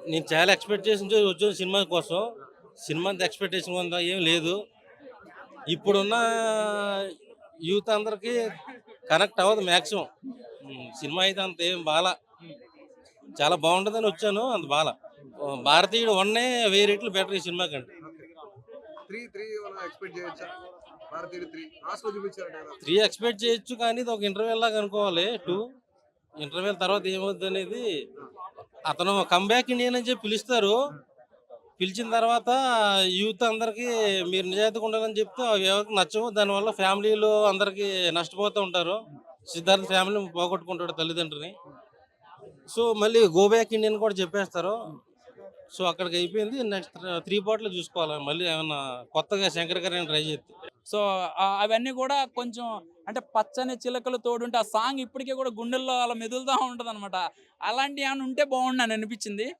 నేను చాలా ఎక్స్పెక్టేషన్ వచ్చాను సినిమా కోసం. సినిమా అంత ఎక్స్పెక్టేషన్ ఉందా ఏం లేదు. ఇప్పుడున్న యూత్ అందరికి కనెక్ట్ అవ్వదు మాక్సిమం. సినిమా అయితే అంత ఏం బాలా. చాలా బాగుంటుందని వచ్చాను, అంత బాలా. భారతీయుడు వన్నే 1000 రెట్లు బెటర్ ఈ సినిమా కంటే. ఓకే. 3 ఏమన్నా ఎక్స్‌పెక్ట్ చేయొచ్చా? 'భారతీయుడు 3' లాస్ట్‌లో చూపించారట కదా! 3 ఎక్స్పెక్ట్ చేయొచ్చు, కానీ ఇది ఒక ఇంటర్వెల్ లాగా అనుకోవాలి. 2 ఇంటర్వెల్ తర్వాత ఏమవుద్ది అనేది. అతను కమ్‌బ్యాక్ ఇండియన్ అని చెప్పి పిలుస్తారు. పిలిచిన తర్వాత యూత్ అందరికి మీరు నిజాయితీగా ఉండాలని చెప్తే అవి ఎవరికి నచ్చవు. దానివల్ల ఫ్యామిలీలు అందరికి నష్టపోతూ ఉంటారు. సిద్ధార్థ్ ఫ్యామిలీ పోగొట్టుకుంటాడు తల్లిదండ్రులని. సో మళ్ళీ గో బ్యాక్ ఇండియన్ కూడా చెప్పేస్తారు. సో అక్కడికి అయిపోయింది. నెక్స్ట్ 3 పార్ట్‌లో చూసుకోవాలి. మళ్ళీ ఏమన్నా కొత్తగా శంకర్ గారు ట్రై చేస్తే. సో, అవన్నీ కూడా కొంచెం అంటే పచ్చని చిలకలు తోడుంటే ఆ సాంగ్ ఇప్పటికి కూడా గుండెల్లో అలా మెదులుతా ఉంటదనమాట. అలాంటియేమన్నా ఉంటే బావుండు అని అనిపిచ్చింది.